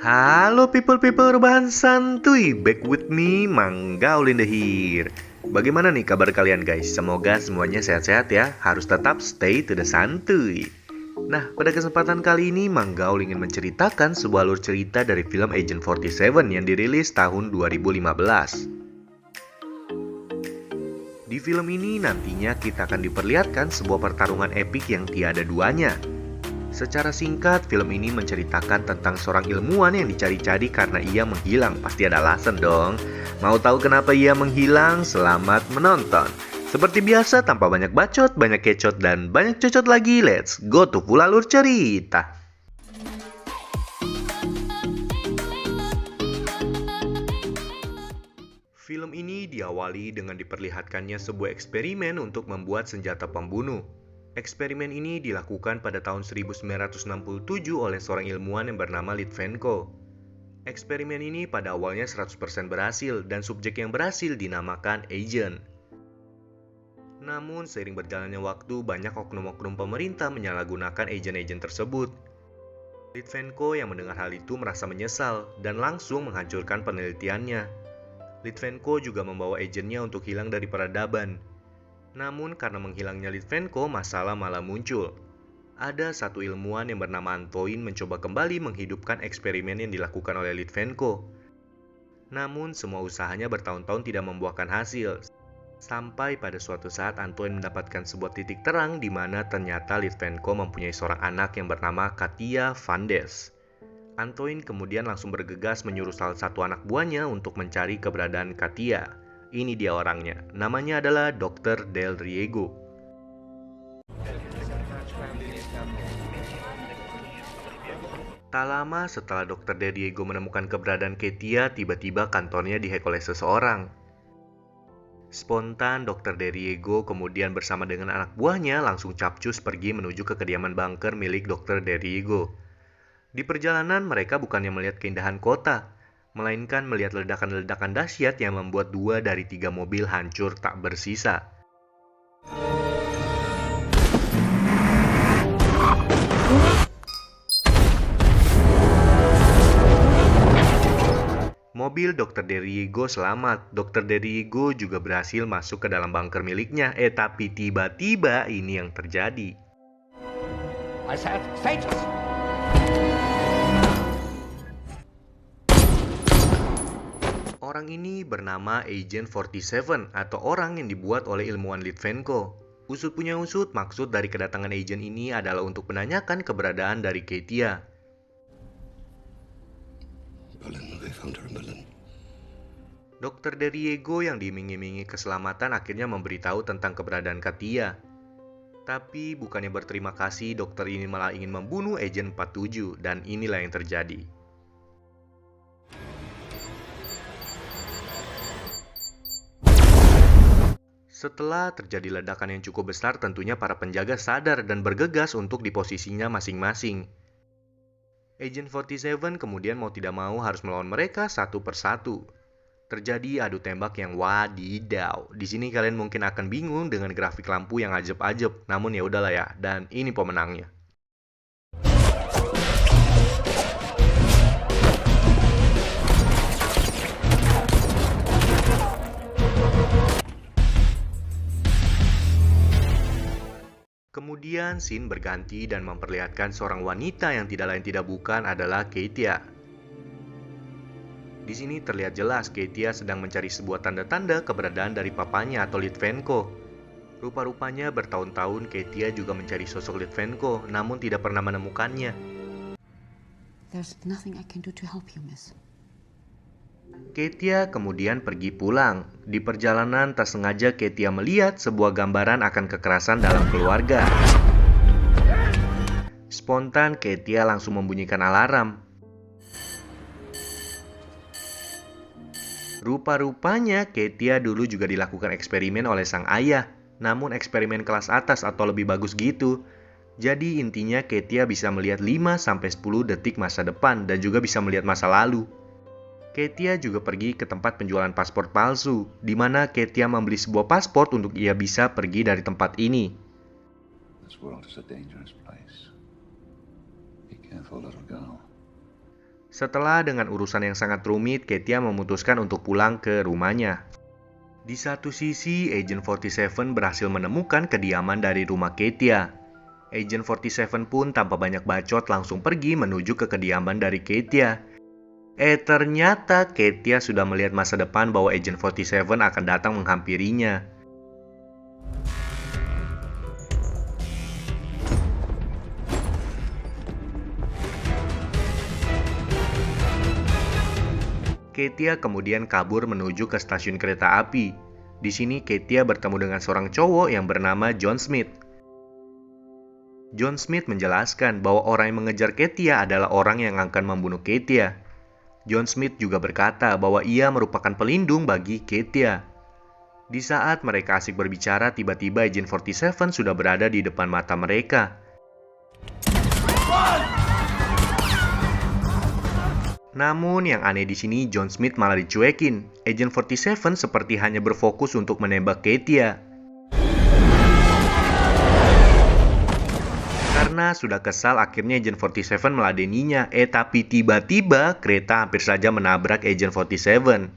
Halo people rebahan santuy, back with me Manggaul in the here. Bagaimana nih kabar kalian guys? Semoga semuanya sehat-sehat ya. Harus tetap stay to the santuy. Nah, pada kesempatan kali ini Manggaul ingin menceritakan sebuah alur cerita dari film Agent 47 yang dirilis tahun 2015. Di film ini nantinya kita akan diperlihatkan sebuah pertarungan epik yang tiada duanya. Secara singkat, film ini menceritakan tentang seorang ilmuwan yang dicari-cari karena ia menghilang. Pasti ada alasan dong. Mau tahu kenapa ia menghilang? Selamat menonton. Seperti biasa, tanpa banyak bacot, banyak kecot, dan banyak cocot lagi, let's go to full alur cerita. Film ini diawali dengan diperlihatkannya sebuah eksperimen untuk membuat senjata pembunuh. Eksperimen ini dilakukan pada tahun 1967 oleh seorang ilmuwan yang bernama Litvenko. Eksperimen ini pada awalnya 100% berhasil dan subjek yang berhasil dinamakan Agent. Namun seiring berjalannya waktu, banyak oknum-oknum pemerintah menyalahgunakan agent-agent tersebut. Litvenko yang mendengar hal itu merasa menyesal dan langsung menghancurkan penelitiannya. Litvenko juga membawa agentnya untuk hilang dari peradaban. Namun karena menghilangnya Litvenko, masalah malah muncul. Ada satu ilmuwan yang bernama Antoine mencoba kembali menghidupkan eksperimen yang dilakukan oleh Litvenko. Namun semua usahanya bertahun-tahun tidak membuahkan hasil. Sampai pada suatu saat Antoine mendapatkan sebuah titik terang di mana ternyata Litvenko mempunyai seorang anak yang bernama Katia Vandes. Antoine kemudian langsung bergegas menyuruh salah satu anak buahnya untuk mencari keberadaan Katia. Ini dia orangnya, namanya adalah Dr. Del Riego. Tak lama setelah Dr. Del Riego menemukan keberadaan Katia, tiba-tiba kantornya dihack oleh seseorang. Spontan, Dr. Del Riego kemudian bersama dengan anak buahnya langsung capcus pergi menuju ke kediaman bunker milik Dr. Del Riego. Di perjalanan mereka bukannya melihat keindahan kota, melainkan melihat ledakan-ledakan dahsyat yang membuat 2 dari 3 mobil hancur tak bersisa. Mobil Dr. Del Riego selamat. Dr. Del Riego juga berhasil masuk ke dalam bunker miliknya. Tapi tiba-tiba ini yang terjadi. I said, status! Orang ini bernama Agent 47 atau orang yang dibuat oleh ilmuwan Litvenko. Usut punya usut, maksud dari kedatangan agent ini adalah untuk menanyakan keberadaan dari Katia. Dr. Del Riego yang diiming-imingi keselamatan akhirnya memberitahu tentang keberadaan Katia. Tapi bukannya berterima kasih, dokter ini malah ingin membunuh Agent 47 dan inilah yang terjadi. Setelah terjadi ledakan yang cukup besar, tentunya para penjaga sadar dan bergegas untuk di posisinya masing-masing. Agent 47 kemudian mau tidak mau harus melawan mereka satu persatu. Terjadi adu tembak yang wadidaw. Di sini kalian mungkin akan bingung dengan grafik lampu yang ajeb-ajeb, namun ya udahlah ya, dan ini pemenangnya. Kemudian scene berganti dan memperlihatkan seorang wanita yang tidak lain tidak bukan adalah Katia. Di sini terlihat jelas Katia sedang mencari sebuah tanda-tanda keberadaan dari papanya atau Litvenko. Rupa-rupanya bertahun-tahun Katia juga mencari sosok Litvenko, namun tidak pernah menemukannya. There's nothing I can do to help you, miss. Katia kemudian pergi pulang. Di perjalanan tak sengaja Katia melihat sebuah gambaran akan kekerasan dalam keluarga. Spontan Katia langsung membunyikan alarm. Rupa-rupanya Katia dulu juga dilakukan eksperimen oleh sang ayah, namun eksperimen kelas atas atau lebih bagus gitu. Jadi intinya Katia bisa melihat 5-10 detik masa depan dan juga bisa melihat masa lalu. Katia juga pergi ke tempat penjualan paspor palsu, di mana Katia membeli sebuah paspor untuk ia bisa pergi dari tempat ini. This world is a dangerous place. Be careful, little girl. Setelah dengan urusan yang sangat rumit, Katia memutuskan untuk pulang ke rumahnya. Di satu sisi, Agent 47 berhasil menemukan kediaman dari rumah Katia. Agent 47 pun tanpa banyak bacot langsung pergi menuju ke kediaman dari Katia. Ternyata Katia sudah melihat masa depan bahwa Agent 47 akan datang menghampirinya. Katia kemudian kabur menuju ke stasiun kereta api. Di sini Katia bertemu dengan seorang cowok yang bernama John Smith. John Smith menjelaskan bahwa orang yang mengejar Katia adalah orang yang akan membunuh Katia. John Smith juga berkata bahwa ia merupakan pelindung bagi Katia. Di saat mereka asik berbicara, tiba-tiba Agent 47 sudah berada di depan mata mereka. Namun yang aneh di sini, John Smith malah dicuekin. Agent 47 seperti hanya berfokus untuk menembak Katia. Karena sudah kesal, akhirnya Agent 47 meladeninya. Tapi tiba-tiba kereta hampir saja menabrak Agent 47.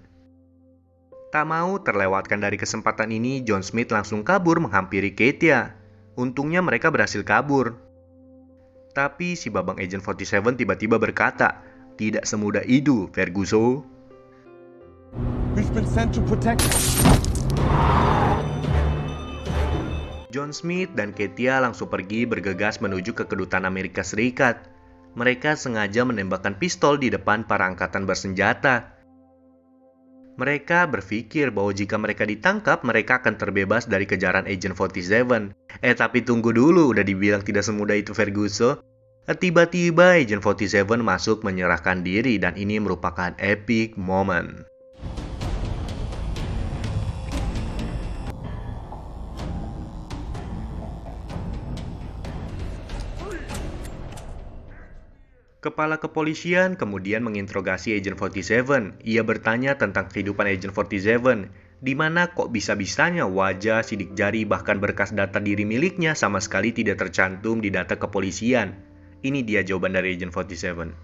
Tak mau terlewatkan dari kesempatan ini, John Smith langsung kabur menghampiri Katia. Untungnya mereka berhasil kabur. Tapi si babang Agent 47 tiba-tiba berkata, "Tidak semudah itu, Ferguson." We've been sent to protect. John Smith dan Katia langsung pergi bergegas menuju ke kedutaan Amerika Serikat. Mereka sengaja menembakkan pistol di depan para angkatan bersenjata. Mereka berpikir bahwa jika mereka ditangkap, mereka akan terbebas dari kejaran Agent 47. Tapi tunggu dulu, udah dibilang tidak semudah itu, Ferguson. Tiba-tiba Agent 47 masuk menyerahkan diri dan ini merupakan epic moment. Kepala kepolisian kemudian menginterogasi Agent 47. Ia bertanya tentang kehidupan Agent 47, di mana kok bisa-bisanya wajah, sidik jari, bahkan berkas data diri miliknya sama sekali tidak tercantum di data kepolisian. Ini dia jawaban dari Agent 47.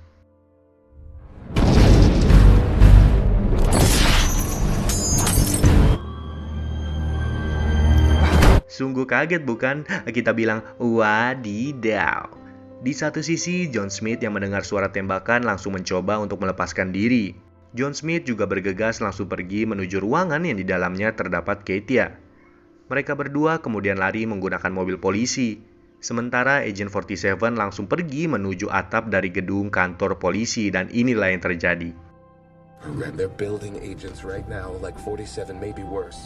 Sungguh kaget bukan? Kita bilang, wadidaw. Di satu sisi, John Smith yang mendengar suara tembakan langsung mencoba untuk melepaskan diri. John Smith juga bergegas langsung pergi menuju ruangan yang di dalamnya terdapat Katia. Mereka berdua kemudian lari menggunakan mobil polisi. Sementara Agent 47 langsung pergi menuju atap dari gedung kantor polisi dan inilah yang terjadi. They're building agents right now like 47, maybe worse.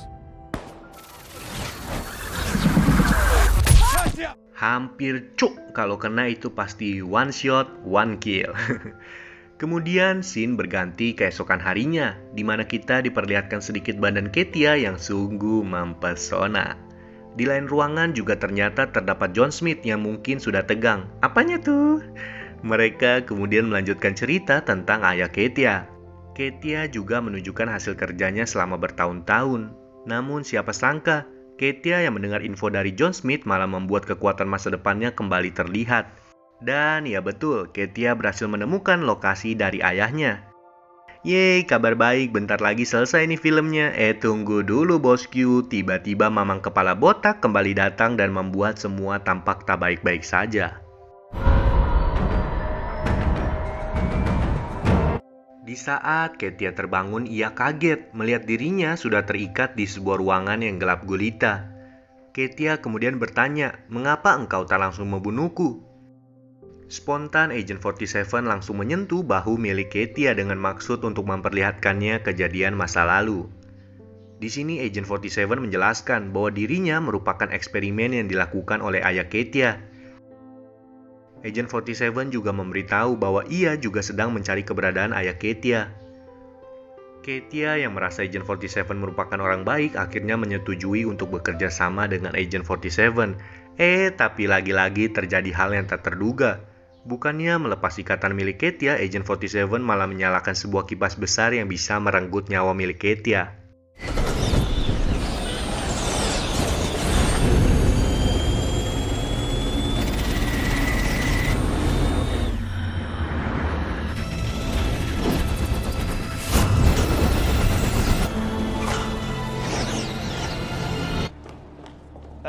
Hampir cuk, kalau kena itu pasti one shot, one kill. Kemudian scene berganti keesokan harinya, di mana kita diperlihatkan sedikit badan Katia yang sungguh mempesona. Di lain ruangan juga ternyata terdapat John Smith yang mungkin sudah tegang. Apanya tuh? Mereka kemudian melanjutkan cerita tentang ayah Katia. Katia juga menunjukkan hasil kerjanya selama bertahun-tahun. Namun siapa sangka, Katia yang mendengar info dari John Smith malah membuat kekuatan masa depannya kembali terlihat. Dan ya betul, Katia berhasil menemukan lokasi dari ayahnya. Yeay, kabar baik, bentar lagi selesai nih filmnya. Tunggu dulu bosku, tiba-tiba mamang kepala botak kembali datang dan membuat semua tampak tak baik-baik saja. Di saat Katia terbangun, ia kaget melihat dirinya sudah terikat di sebuah ruangan yang gelap gulita. Katia kemudian bertanya, "Mengapa engkau tak langsung membunuhku?" Spontan Agent 47 langsung menyentuh bahu milik Katia dengan maksud untuk memperlihatkannya kejadian masa lalu. Di sini Agent 47 menjelaskan bahwa dirinya merupakan eksperimen yang dilakukan oleh ayah Katia. Agent 47 juga memberitahu bahwa ia juga sedang mencari keberadaan ayah Katia. Katia yang merasa Agent 47 merupakan orang baik akhirnya menyetujui untuk bekerja sama dengan Agent 47. Tapi lagi-lagi terjadi hal yang tak terduga. Bukannya melepas ikatan milik Katia, Agent 47 malah menyalakan sebuah kipas besar yang bisa merenggut nyawa milik Katia.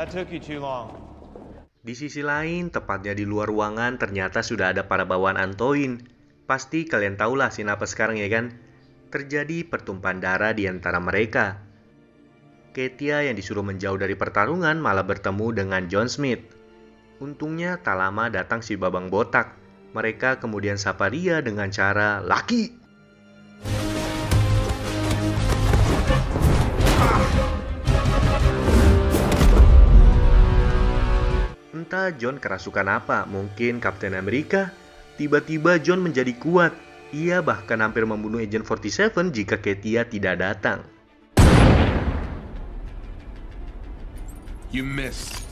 That took you too long. Di sisi lain, tepatnya di luar ruangan, ternyata sudah ada para bawaan Antoine. Pasti kalian tahulah scene apa sekarang ya kan? Terjadi pertumpahan darah di antara mereka. Katia yang disuruh menjauh dari pertarungan malah bertemu dengan John Smith. Untungnya tak lama datang si babang botak. Mereka kemudian sapa dia dengan cara laki. Entah John kerasukan apa, mungkin Kapten Amerika. Tiba-tiba John menjadi kuat. Ia bahkan hampir membunuh Agent 47 jika Katia tidak datang. You missed.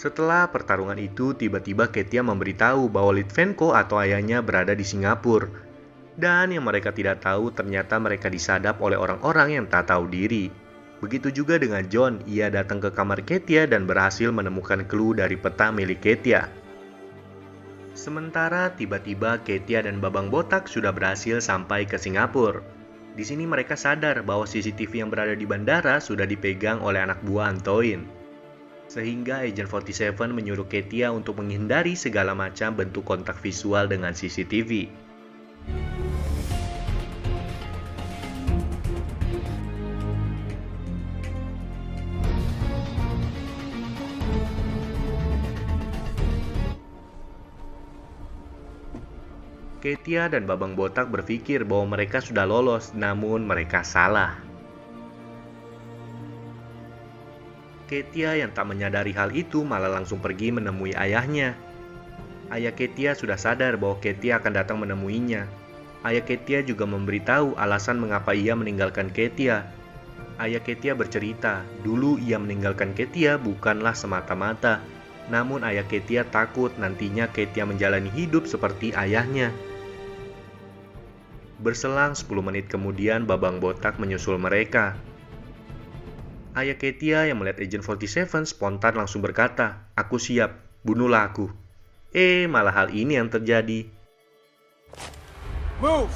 Setelah pertarungan itu, tiba-tiba Katia memberitahu bahwa Litvenko atau ayahnya berada di Singapura. Dan yang mereka tidak tahu, ternyata mereka disadap oleh orang-orang yang tak tahu diri. Begitu juga dengan John, ia datang ke kamar Katia dan berhasil menemukan clue dari peta milik Katia. Sementara tiba-tiba Katia dan babang botak sudah berhasil sampai ke Singapura. Di sini mereka sadar bahwa CCTV yang berada di bandara sudah dipegang oleh anak buah Antoine. Sehingga Agent 47 menyuruh Katia untuk menghindari segala macam bentuk kontak visual dengan CCTV. Katia dan babang botak berpikir bahwa mereka sudah lolos, namun mereka salah. Katia yang tak menyadari hal itu malah langsung pergi menemui ayahnya. Ayah Katia sudah sadar bahwa Katia akan datang menemuinya. Ayah Katia juga memberitahu alasan mengapa ia meninggalkan Katia. Ayah Katia bercerita, dulu ia meninggalkan Katia bukanlah semata-mata, namun ayah Katia takut nantinya Katia menjalani hidup seperti ayahnya. Berselang 10 menit kemudian, babang botak menyusul mereka. Ayah Katia yang melihat Agent 47 spontan langsung berkata, "Aku siap, bunuhlah aku." Malah hal ini yang terjadi. Move!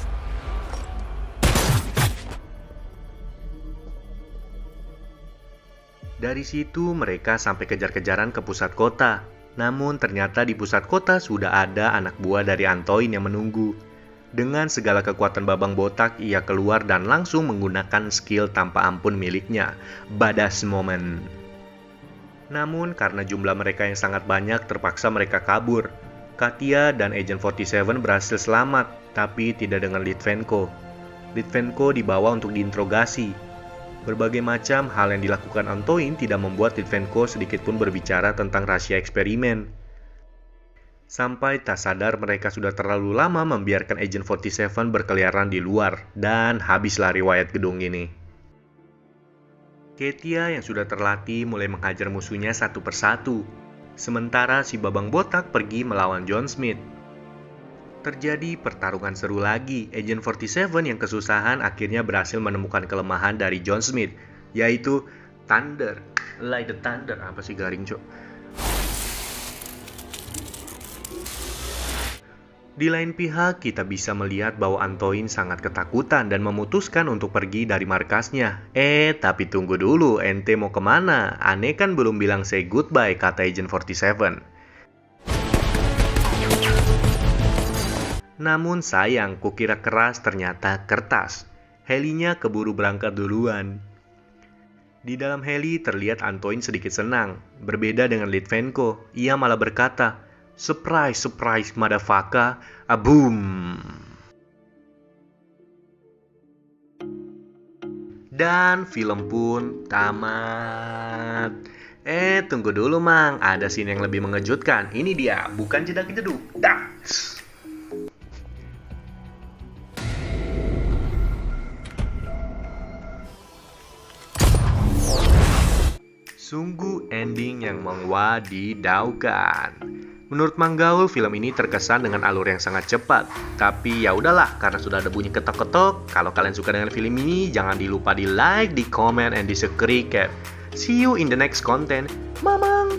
Dari situ mereka sampai kejar-kejaran ke pusat kota. Namun ternyata di pusat kota sudah ada anak buah dari Antoine yang menunggu. Dengan segala kekuatan babang botak, ia keluar dan langsung menggunakan skill tanpa ampun miliknya, Badass Moment. Namun karena jumlah mereka yang sangat banyak, terpaksa mereka kabur. Katia dan Agent 47 berhasil selamat, tapi tidak dengan Litvenko. Litvenko dibawa untuk diinterogasi. Berbagai macam hal yang dilakukan Antoine tidak membuat Litvenko sedikitpun berbicara tentang rahasia eksperimen. Sampai tak sadar mereka sudah terlalu lama membiarkan Agent 47 berkeliaran di luar, dan habislah riwayat gedung ini. Katia yang sudah terlatih mulai menghajar musuhnya satu persatu, sementara si babang botak pergi melawan John Smith. Terjadi pertarungan seru lagi. Agent 47 yang kesusahan akhirnya berhasil menemukan kelemahan dari John Smith, yaitu Thunder. Like the thunder, apa sih garing cok? Di lain pihak, kita bisa melihat bahwa Antoine sangat ketakutan dan memutuskan untuk pergi dari markasnya. Tapi tunggu dulu, ente mau kemana? Aneh kan belum bilang say goodbye, kata Agent 47. Namun sayang, kukira keras, ternyata kertas. Helinya keburu berangkat duluan. Di dalam heli terlihat Antoine sedikit senang. Berbeda dengan Litvenko, ia malah berkata, "Surprise, surprise, motherfucker, aboom." Dan film pun tamat. Tunggu dulu mang, ada scene yang lebih mengejutkan. Ini dia, bukan jedak-jeduk. Das. Sungguh ending yang mewadidakan. Menurut Mang Gaul, film ini terkesan dengan alur yang sangat cepat. Tapi ya udahlah, karena sudah ada bunyi ketok-ketok. Kalau kalian suka dengan film ini, jangan dilupa di like, di comment, and di subscribe. See you in the next content. Mamang!